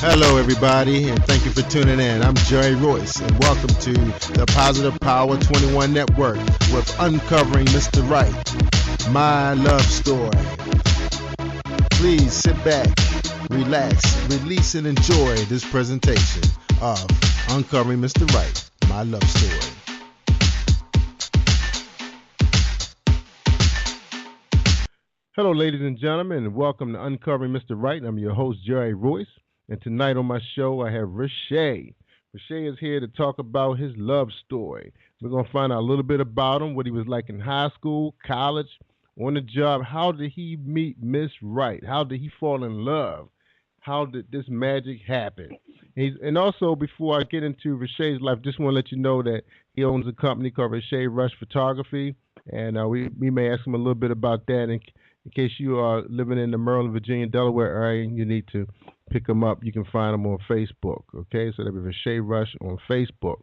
Hello, everybody, and thank you for tuning in. I'm Jerry Royce, and welcome to the Positive Power 21 Network with Uncovering Mr. Right, My Love Story. Please sit back, relax, release, and enjoy this presentation of Uncovering Mr. Right, My Love Story. Hello, ladies and gentlemen, and welcome to Uncovering Mr. Right. I'm your host, Jerry Royce. And tonight on my show, I have Reche. Reche is here to talk about his love story. We're going to find out a little bit about him, what he was like in high school, college, on the job. How did he meet Miss Right? How did he fall in love? How did this magic happen? And also, before I get into Reche's life, just want to let you know that he owns a company called Reche Rush Photography. And we may ask him a little bit about that in case you are living in the Maryland, Virginia, Delaware area, you need to pick them up. You can find them on Facebook. Okay, so that'll be Reche Rush on Facebook.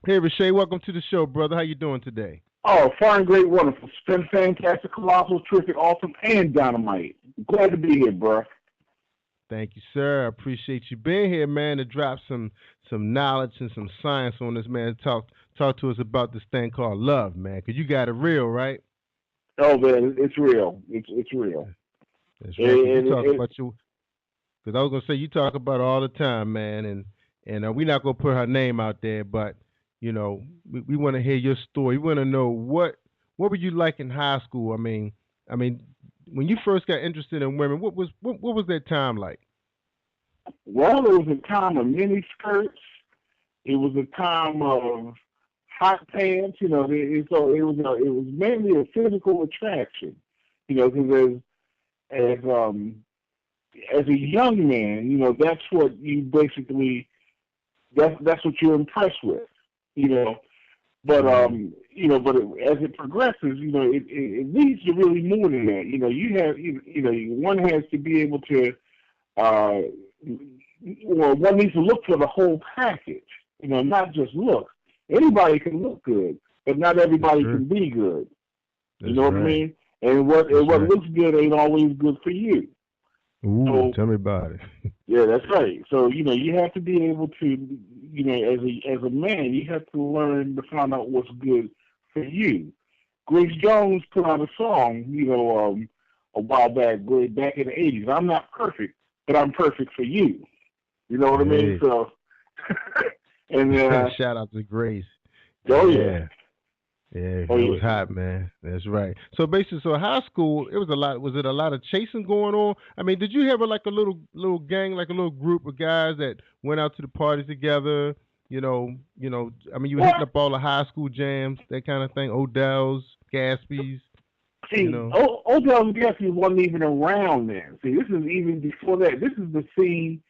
Hey, Reche, welcome to the show, brother. How you doing today? Oh, fine, great, wonderful. It's been fantastic, colossal, terrific, awesome, and dynamite. Glad to be here, bro. Thank you, sir. I appreciate you being here, man, to drop some knowledge and some science on this, man. Talk to us about this thing called love, man, because you got it real, right? Oh, man, it's real. It's real. That's right. You talk about you, because I was gonna say you talk about it all the time, man, and we're not gonna put her name out there, but you know we want to hear your story. We want to know what were you like in high school? I mean, when you first got interested in women, what was that time like? Well, it was a time of mini skirts. It was a time of hot pants. You know, so it was mainly a physical attraction. You know, because as a young man, you know, that's what you basically that's what you're impressed with. You know, but as it progresses, you know, it leads to really more than that. You know, one has to be able to, one needs to look for the whole package. You know, not just look. Anybody can look good, but not everybody can be good. You know what I mean? And what looks good ain't always good for you. Ooh, so, tell me about it. Yeah, that's right. So, you know, you have to be able to, you know, as a man, you have to learn to find out what's good for you. Grace Jones put out a song, you know, a while back in the 80s. I'm not perfect, but I'm perfect for you. You know what I mean? So, and shout out to Grace. Oh yeah. Yeah, it was hot, man. That's right. So basically, high school, it was a lot. Was it a lot of chasing going on? I mean, did you have a little gang, like a little group of guys that went out to the parties together? You know. I mean, you were hitting up all the high school jams, that kind of thing. Odell's, Gatsby's. See, Odell's and Gatsby's wasn't even around then. See, this is even before that. This is the scene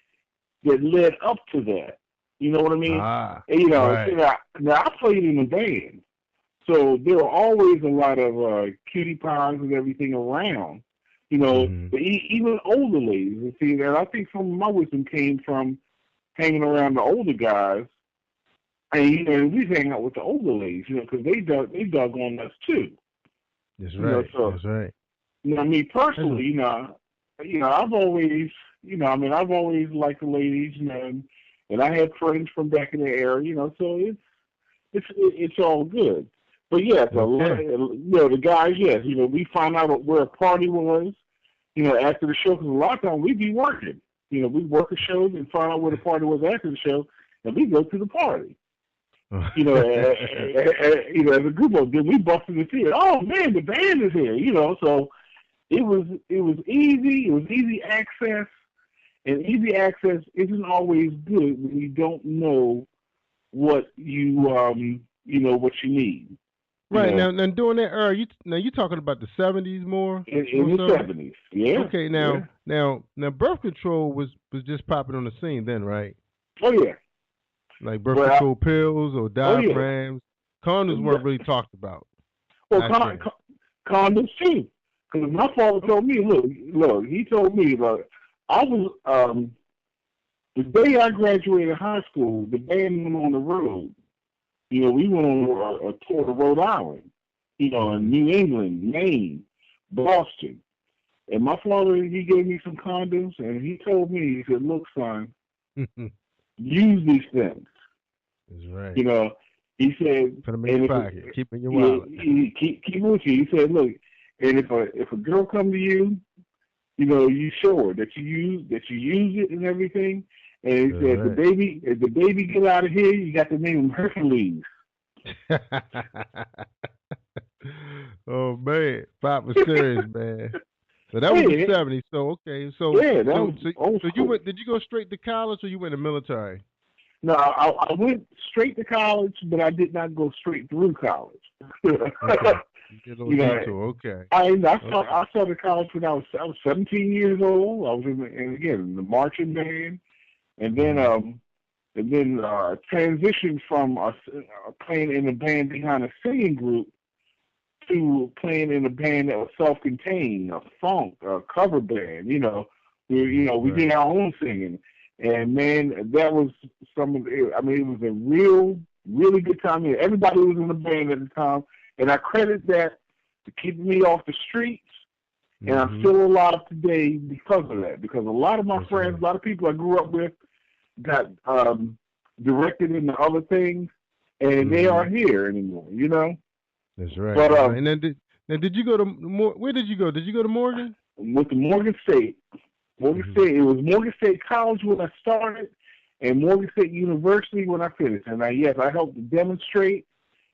that led up to that. You know what I mean? And, you know, right. now I played in a band. So there were always a lot of cutie pies and everything around, you know, even older ladies. And see, that I think some of my wisdom came from hanging around the older guys, and you know, we hang out with the older ladies, you know, because they doggone us too. That's right. That's right. You know, me personally, you know, I've always liked the ladies, you know, and I had friends from back in the era, you know, so it's all good. But yes, you know, the guys, yes, you know, we find out where a party was, you know, after the show, because a lot of times we'd be working. You know, we'd work a show and find out where the party was after the show, and we'd go to the party. You know, you know, as a group of them, we busted the theater. Oh man, the band is here, you know, so it was easy. It was easy access, and easy access isn't always good when you don't know what you know what you need. Right, you know? Now during that era, you talking about the 70s more? In the 70s, yeah. Okay, now birth control was just popping on the scene then, right? Oh yeah. Like birth control pills or diaphragms. Condoms weren't really talked about. Well, condoms too. Because my father told me, look, he told me, look, I was the day I graduated high school, the band went on the road. You know, we went on a tour to Rhode Island, you know, in New England, Maine, Boston. And my father, he gave me some condoms, and he told me, he said, look, son, Use these things. That's right. You know, he said, Put them in and your if pocket. Keep them in your yeah, wallet. keep with you. He said, look, and if a girl come to you, you know, you show her that you use it and everything. And he That's said, right. if the baby get out of here, you got to name him Hercules. Oh man, Pop was serious, man. So that was the Hey, '70s. So okay, so yeah, that so was so old so you school. went? Did you go straight to college or you went to military? No, I went straight to college, but I did not go straight through college. you Okay, you did a little know, detour. Okay, okay. I started college when I was 17 years old. I was in the marching band, and then Mhm. transitioned from playing in a band behind a singing group to playing in a band that was self-contained, a funk, a cover band. We Right. did our own singing, and man, that was some of it. I mean, it was a really good time. Everybody was in the band at the time, and I credit that to keeping me off the streets. And I'm Mhm. still alive today because of that. Because a lot of my That's friends, right. a lot of people I grew up with, got directed into other things, and they Mhm. aren't here anymore. You know, That's right. but That's right. And then did you go to where did you go? Did you go to Morgan? with the Morgan State. Morgan Mhm. State. It was Morgan State College when I started, and Morgan State University when I finished. And I helped to demonstrate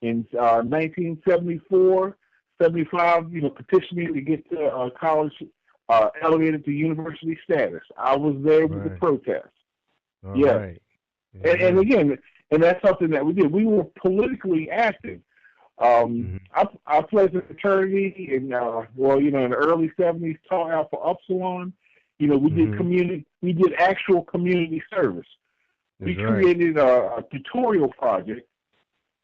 in 1974, 75. Petitioning to get the college elevated to university status. I was there with the Right. protest. All Yes, right. All and right. again, and that's something that we did. We were politically active. Mhm. I played the fraternity in in the early '70s, taught Alpha Upsilon. Mhm. We did actual community service. That's We right. created a tutorial project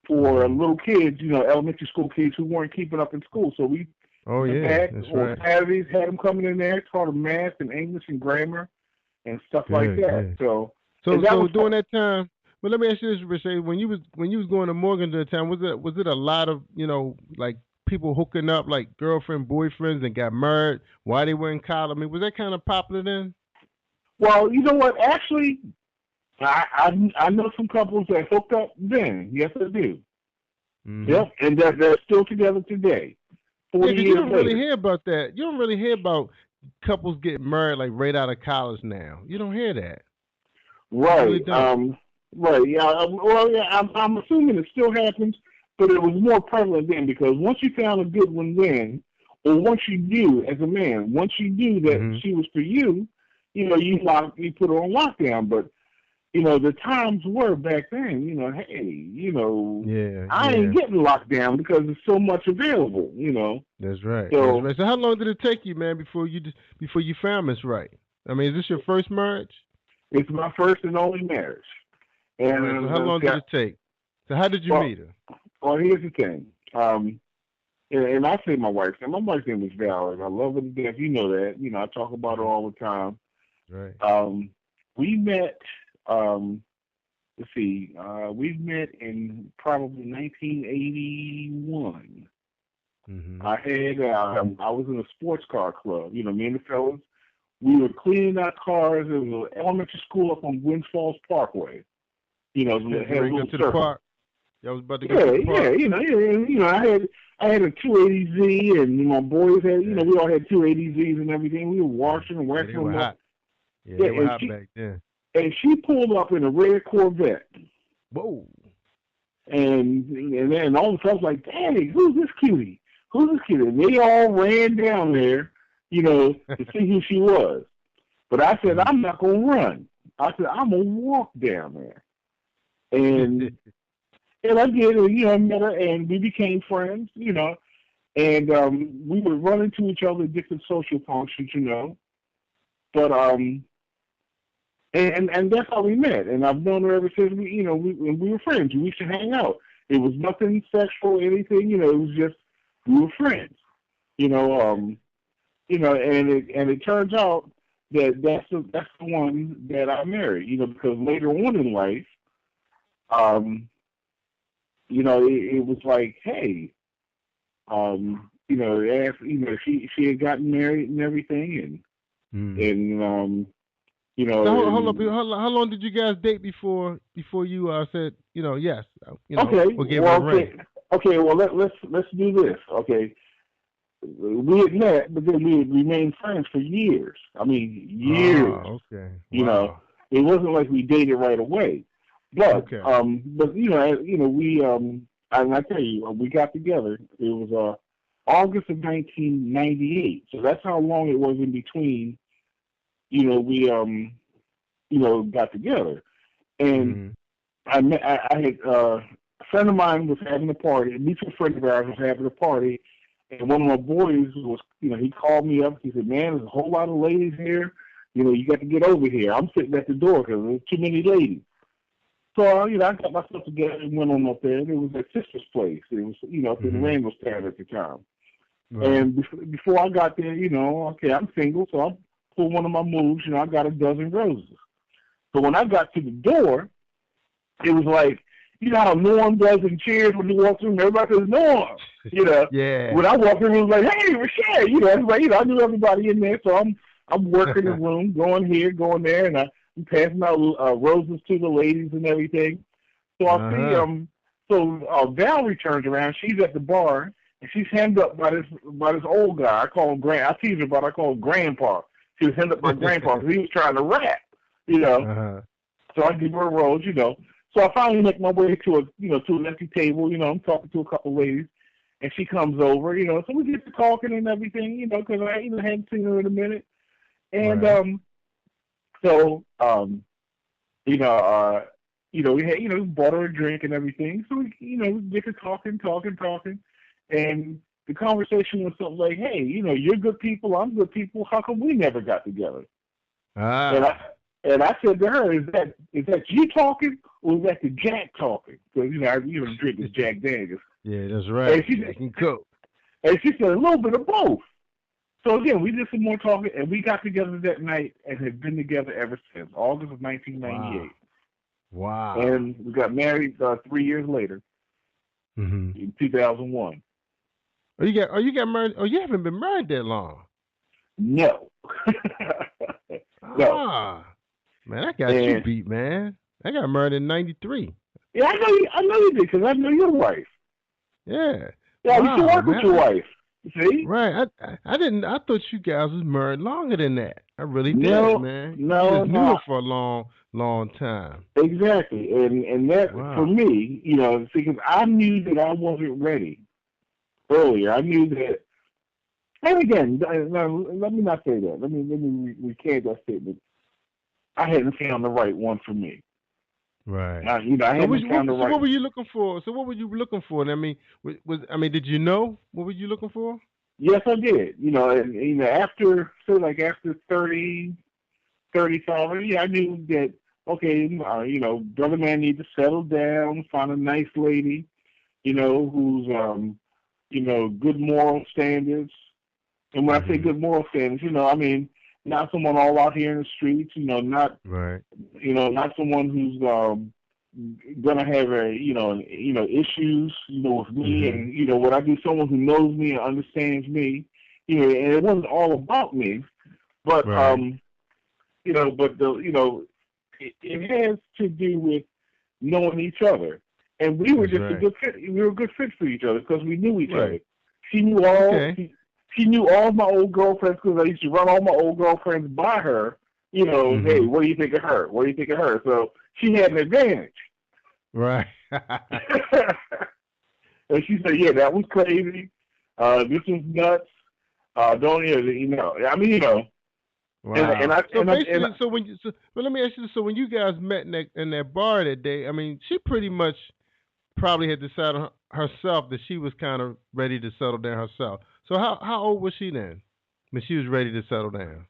for Mhm. little kids, elementary school kids who weren't keeping up in school. So we Oh went yeah. back That's on right. Saturdays, had them coming in there, taught them math and English and grammar and stuff like Good. that. Good. So, and So that so was during that time, well, let me ask you this, Rashay. When you was going to Morgan at the time, was it a lot of like people hooking up like girlfriend boyfriends and got married while they were in college? I mean, was that kind of popular then? well, you know what? Actually, I know some couples that hooked up then. Yes, I do. Hmm. Yep, and they're still together today, Yeah, 40 because you years don't really later. hear about that. You don't really hear about couples getting married like right out of college now. You don't hear that. You really Right. don't. Right. Yeah. Well, yeah. I'm assuming it still happens, but it was more prevalent then because once you found a good one then, or once you knew as a man, once you knew that Hmm. she was for you, you put her on lockdown. But the times were back then. Hey, Yeah. I ain't Yeah. getting locked down because there's so much available. That's right. That's So right. So how long did it take you, man, before you found Miss Right? I mean, is this your first marriage? it's my first and only marriage, All right. So how and it's long did got it take? So how did you well. meet her? Well, here's the thing. And I say my wife's name. My wife's name is Valerie. I love her to death. You know that. I talk about her Hmm. all the time. Right. We met. Um, let's see. We met in probably 1981. Hmm. I was in a sports car club. Me and the fellas. We were cleaning our cars. It was an elementary school up on Gwynns Falls Parkway. It You had a ready to go little to the circle. park? Y'all was about to go to Yeah, the yeah, park. I had a 280Z, and my boys had, Yeah. we all had 280Zs and everything. We were Yeah. washing and Yeah. They waxing were them up. hot. Yeah. Yeah, They were hot back then. and she pulled up in a red Corvette, Whoa. and then all of a sudden I was like, "Dang, who's this cutie? Who's this cutie?" And they all ran down there, to see who she was. But I said, Mhm. "I'm not gonna run." I said, "I'm gonna walk down there," and I did. And, I met her, and we became friends. And we would run into each other at different social functions. But and that's how we met. And I've known her ever since we were friends. We used to hang out. It was nothing sexual, or anything. It was just we were friends. You know, um, and it turns out that that's the one that I married. Because later on in life, um, it was like, hey, after she had gotten married and everything, Mm. and You know, Now hold up. and How long did you guys date before you said yes, okay, or gave her a well, ring? okay, well let's do this. Okay, we had met, but then we had remained friends for years. I mean, years. Oh, okay. You know, Wow. it wasn't like we dated right away, but Okay. we and I tell you, we got together. It was August of 1998, so that's how long it was in between. We got together, and Mhm. I had a friend of mine was having a party. A mutual friend of ours was having a party, and one of my boys was, he called me up. He said, "Man, there's a whole lot of ladies here. You got to get over here." I'm sitting at the door because there's too many ladies. So, I got myself together and went on up there. And it was at Sister's place. It was, up in Mhm. Randallstown at the time. Right. And before I got there, okay, I'm single, so I pulled one of my moves. I got a dozen roses. So when I got to the door, it was like, how Norm does in Cheers when he walks in, everybody says Norm. Yeah. When I walked in, it was like, hey, Reche. Everybody, I knew everybody in there, so I'm working the room, going here, going there, and I'm passing out roses to the ladies and everything. So I see Uh-huh. Valerie turns around. She's at the bar, and she's hemmed up by this old guy. I call him Grand. I tease her, but I call him Grandpa. She was hemmed up by Grandpa because he was trying to rap. You know. Uh-huh. So I give her a rose. So I finally make my way to an empty table. I'm talking to a couple of ladies, and she comes over. So we get to talking and everything. Because I hadn't seen her in a minute, and Right. so you know we had bought her a drink and everything. So we get to talking, and the conversation was something like, hey, you're good people, I'm good people. How come we never got together? And I Ah. and I said to her, is that you talking or is that the Jack talking? Because I drink is Jack Daniels. Yeah, that's And right. she Jack and Coke. and she said a little bit of both. So again, we did some more talking, and we got together that night and have been together ever since August of Wow. 1998, Wow. and we got married 3 years later Mhm. in 2001. You got married? Oh, you haven't been married that long. No, no, Ah. Man, I got you and beat, man. I got married in '93. yeah, I know you did because I know your wife. Yeah. Yeah, I used to Wow, work with man. your wife. See? Right. I didn't. I thought you guys was married longer than that. I really did, No, man. You no, just knew no. her for a long, long time. Exactly, and that for Wow. me, see, because I knew that I wasn't ready earlier. I knew that, and again, now, let me not say that. Let me recant that statement. I hadn't found the right one for me. Right. I So, hadn't found the what right. were you looking for? So, what were you looking for? I mean, did you know what were you looking for? Yes, I did. And after after 30, 35, yeah, I knew that. Okay, brother man need to settle down, find a nice lady, who's good moral standards. And when I say Mm-hmm. good moral standards, I mean not someone all out here in the streets, Right. not someone who's gonna have issues, with me, Mm-hmm. and what I do, someone who knows me and understands me, and it wasn't all about me, but Right. but it has to do with knowing each other. And we were That's just a right. good fit. We were a good fit for each other because we knew each other. Right. She knew all. Okay. She knew all of my old girlfriends because I used to run all my old girlfriends by her. Hey, Mm-hmm. what do you think of her? What do you think of her? So she had an advantage. Right. And she said, "Yeah, that was crazy. This was nuts. Don't I mean, and Wow. I So and I and I, basically, but let me ask you this: so when you guys met in that bar that day, I mean, she pretty much probably had decided herself that she was kind of ready to settle down herself. So how old was she then when she was ready to settle down?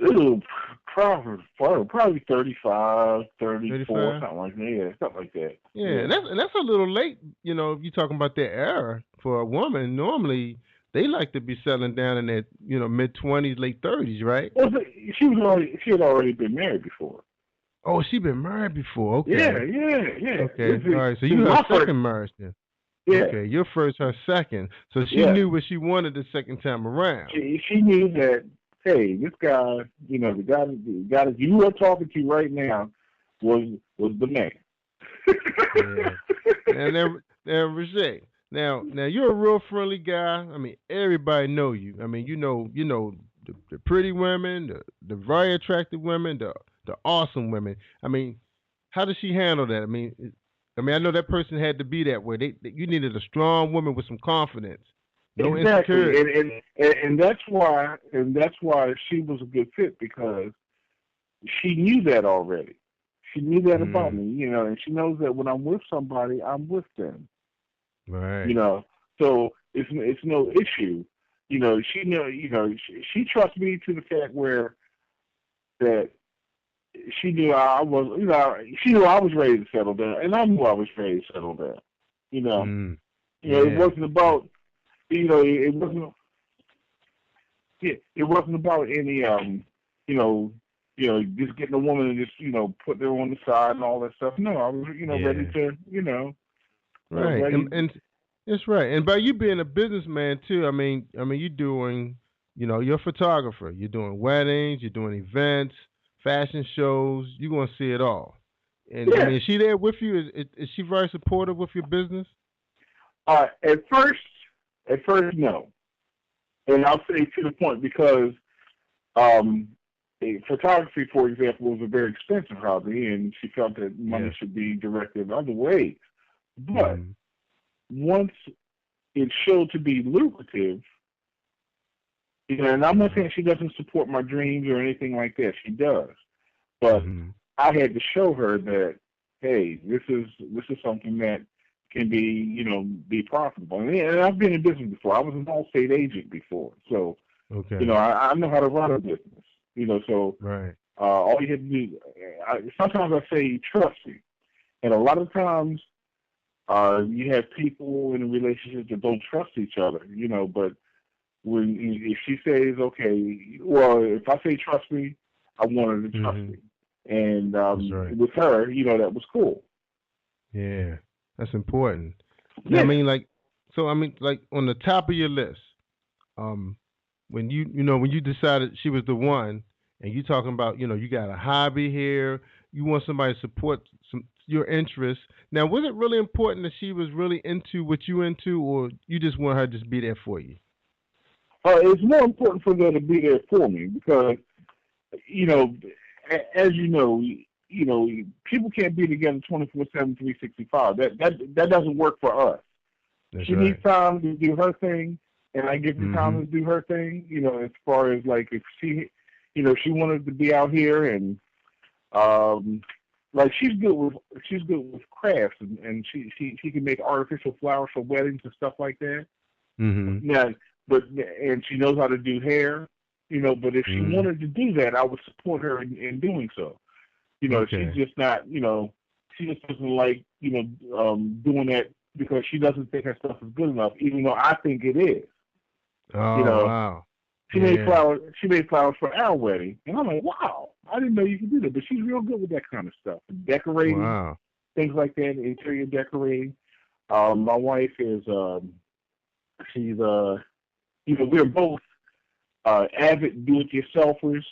Ooh, probably 35, 34, 35. something like that. Yeah, something like that. Yeah, Yeah. and that's a little late. If you're talking about that era for a woman, normally they like to be settling down in their mid 20s, late 30s, right? Well, she had already been married before. Oh, she been married before. Yeah, Okay. yeah, yeah. Okay. All right. So This you is her my first. second marriage then. Yeah, Okay. Your first, her second. So she yeah. knew what she wanted the second time around. She knew that. hey, this guy, the guy that you are talking to right now was the man. Yeah. And now, Reche, now you're a real friendly guy. I mean, everybody know you. I mean, you know the pretty women, the very attractive women, the awesome women. I mean, how does she handle that? I know that person had to be that way. You needed a strong woman with some confidence, no Exactly, insecurity. and that's why she was a good fit because she knew that already. She knew that about Mm, me, and she knows that when I'm with somebody, I'm with them, you right. know. So it's no issue, She she trusts me to the fact where that she knew I was, she knew I was ready to settle down, and I knew I was ready to settle down. You know, Mm, it yeah. wasn't about, it wasn't, it wasn't about any, you know, just getting a woman and just, putting her on the side and all that stuff. No, I was, ready Yeah. to, Right. ready. And that's right. And by you being a businessman too, you're doing, you're a photographer. You're doing weddings. You're doing events, fashion shows. You're gonna see it all. And Yeah. is she there with you? Is she very supportive with your business? At first, no, and I'll say to the point because um, photography, for example, was a very expensive hobby, and she felt that money Yeah. should be directed other ways. But Mhm. once it showed to be lucrative, and I'm not Mhm. saying she doesn't support my dreams or anything like that. She does, but Mhm. I had to show her that, hey, this is something that can be, be profitable. And I've been in business before. I was an Allstate agent before, so Okay. I know how to run a business. So Right. all you have to do. Sometimes I say trust me, and a lot of times you have people in a relationship that don't trust each other. But when if she says, okay, well, if I say trust me, I want her to trust Mhm. me, and That's right. with her, that was cool. Yeah. That's important. Now, Yeah. like on the top of your list, um, when you decided she was the one, and you talking about you got a hobby here, you want somebody to support your interests. Now, was it really important that she was really into what you into, or you just want her to just be there for you? It's more important for them to be there for me because, you know, as people can't be together 24/7, 365. That doesn't work for us. That's She needs right. time to do her thing, and I give her time Mhm. to do her thing. As far as like if she wanted to be out here and um, like she's good with crafts and she can make artificial flowers for weddings and stuff like that. Mhm. Now, and she knows how to do hair. But if she Mhm. wanted to do that, I would support her in doing so. She's Okay. just not. She just doesn't like doing that because she doesn't think her stuff is good enough, even though I think it is. You Oh know, wow. she made Yeah. flowers. She made flowers for our wedding, and I'm like, wow, I didn't know you could do that. But she's real good with that kind of stuff, decorating, Wow. things like that, interior decorating. My wife is she's we're both avid do-it-yourselfers.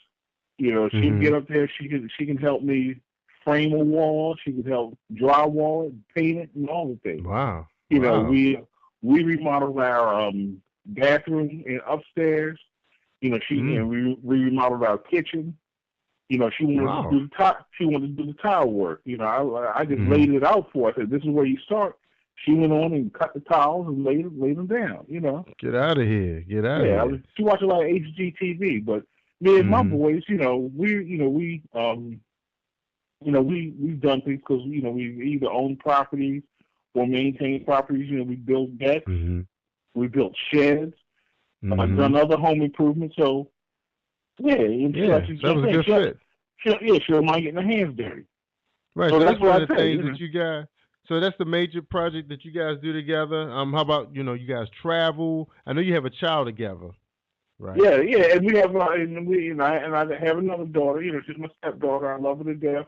She'll get Mhm. up there. She can help me frame a wall. She can help drywall it, paint it, and all the things. Wow. You know, Wow. we we remodeled our bathroom and upstairs. Mm. We remodeled our kitchen. She wanted to Wow. do the tile. She wanted to do the tile work. I just laid Mhm. it out for her. I said, "This is where you start." She went on and cut the tiles and laid them down. Get out of here. Get out of Yeah, here. she watched a lot of HGTV, but me and my Mhm. boys, we've done things because we either own properties or maintain properties. We built decks, Mhm. we built sheds, done Mhm. other home improvements. So yeah, and she likes Yeah. to So that jump was a in. good fit. She don't mind getting her hands dirty. Right. So So that's that's one what of I the say. things that you guys. So that's the major project that you guys do together. How about you guys travel? I know you have a child together, right? Yeah, and we have, and I have another daughter. She's my stepdaughter. I love her to death.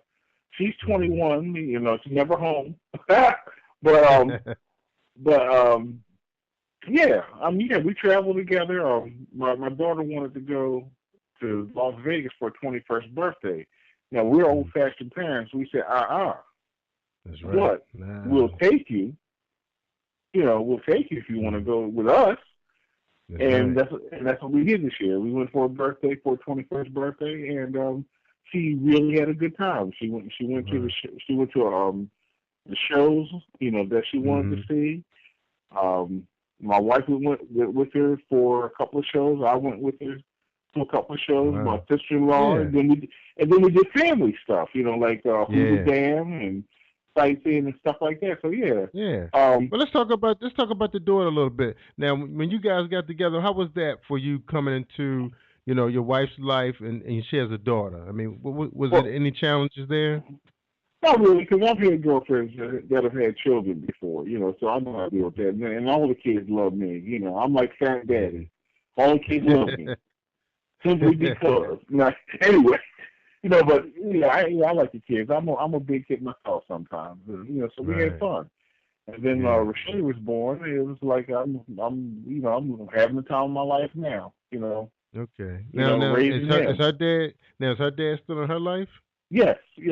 She's Mhm. 21. She's never home. but but yeah, yeah, we travel together. My daughter wanted to go to Las Vegas for her 21st birthday. Now, we're old-fashioned parents. We said, That's right. But we'll take you. We'll take you if you want to go with us. That's what we did this year. We went for her 21st birthday, and she really had a good time. She went to the shows, that she wanted to see. My wife went with her for a couple of shows. I went with her to a couple of shows. Wow. My sister-in-law, and then we did family stuff, like Hoover Dam and sightseeing and stuff like that. So yeah. Well, let's talk about the daughter a little bit. Now, when you guys got together, how was that for you coming into your wife's life, and she has a daughter? I mean, was there any challenges there? Not really, because I've had girlfriends that have had children before, so I know how to deal with that. And all the kids love me. I'm like Fat Daddy. All the kids love me. Simply because. Now, anyway, but I like the kids. I'm a big kid myself sometimes. So we had fun. And then Reche was born. It was like I'm having the time of my life now. Okay. Now is her dad still in her life? Yes. I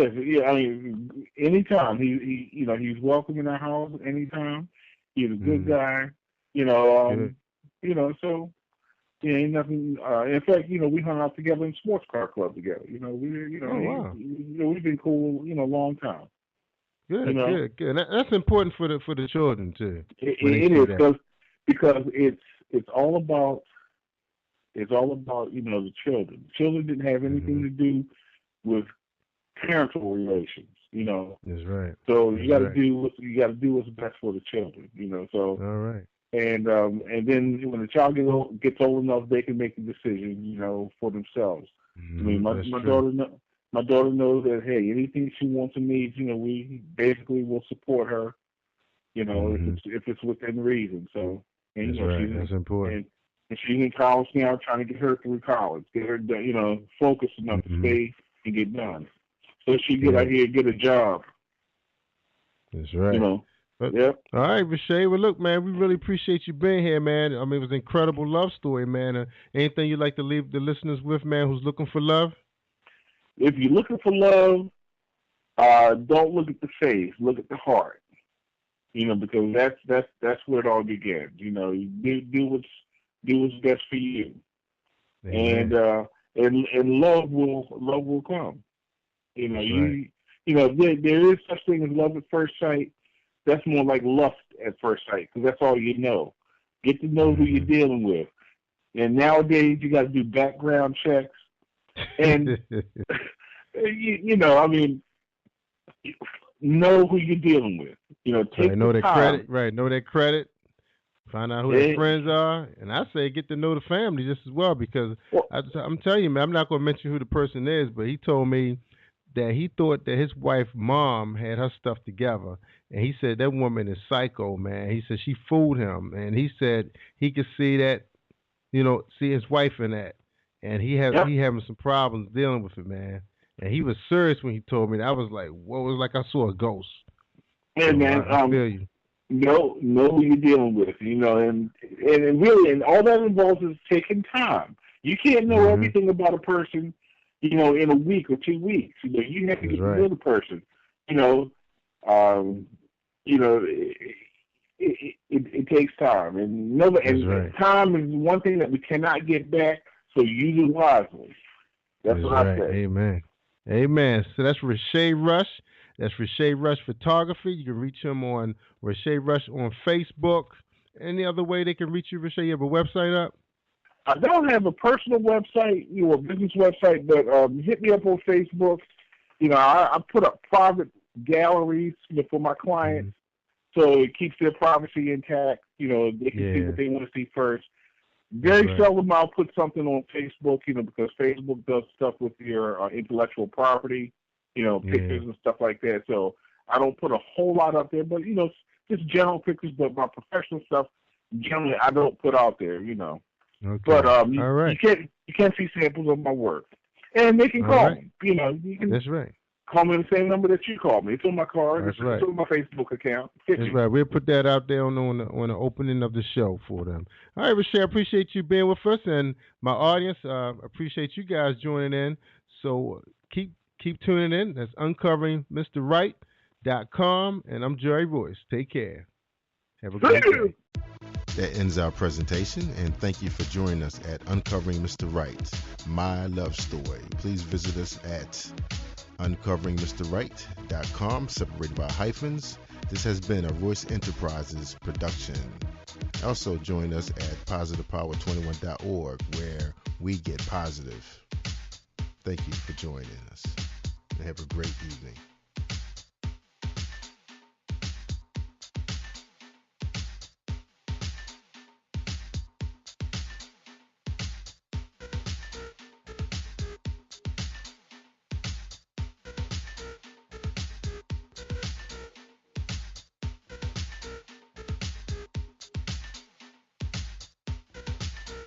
mean, anytime he's welcome in our house. Anytime, he's a good guy. So ain't nothing. In fact, we hung out together in sports car club together. We've been cool. A long time. Good. That's important for the children too. It is because it's all about the children. The children didn't have anything to do with parental relations, That's right. So you got to do what's best for the children, So all right. And then when the child gets old enough, they can make the decision, for themselves. I mean, my daughter knows that anything she wants and needs, we basically will support her, if it's within reason. So that's right. That's important. And she's in college now, trying to get her through college, get her, focused enough to stay and get done. So she get out here and get a job. That's right. Yep. All right, Reche. Well, look, man, we really appreciate you being here, man. I mean, it was an incredible love story, man. Anything you'd like to leave the listeners with, man, who's looking for love? If you're looking for love, don't look at the face. Look at the heart. Because that's where it all begins. You do what's best for you, and love will come. There is such thing as love at first sight. That's more like lust at first sight, because that's all you know. Get to know who you're dealing with. And nowadays, you got to do background checks. And, know who you're dealing with. Take know their time. credit. Right, know their credit. Find out who their friends are. And I say get to know the family just as well, because I'm telling you, man, I'm not going to mention who the person is, but he told me that he thought that his wife's mom had her stuff together, and he said that woman is psycho, man. He said she fooled him, and he said he could see that, see his wife in that, and he having some problems dealing with it, man. And he was serious when he told me that. I was like, whoa, it was like I saw a ghost. Hey, man, I feel you. Know who you're dealing with, and really, and all that involves is taking time. You can't know everything about a person, in a week or 2 weeks. You have to get to know the person. It takes time, and time is one thing that we cannot get back. So use it wisely. That's what I say. Amen. So that's Reche Rush. That's Reche Rush Photography. You can reach him on Reche Rush on Facebook. Any other way they can reach you, Reche? You have a website up? I don't have a personal website, a business website, but hit me up on Facebook. I put up private galleries for my clients, so it keeps their privacy intact. They can see what they want to see first. Very seldom I'll put something on Facebook, because Facebook does stuff with your intellectual property, pictures and stuff like that. So I don't put a whole lot up there, but, just general pictures. But my professional stuff, generally, I don't put out there, Okay. But you can see samples of my work, and they can call me. You can. That's right. Call me on the same number that you called me. It's on my card. That's right. It's on my Facebook account. That's right. We'll put that out there on the opening of the show for them. All right, Reche, I appreciate you being with us, and my audience appreciate you guys joining in. So keep tuning in. That's uncoveringmrwright.com, and I'm Jerry Royce. Take care. Have a great day. That ends our presentation, and thank you for joining us at Uncovering Mr. Wright's My Love Story. Please visit us at uncoveringmrwright.com, separated by hyphens. This has been a Royce Enterprises production. Also join us at positivepower21.org, where we get positive. Thank you for joining us, and have a great evening.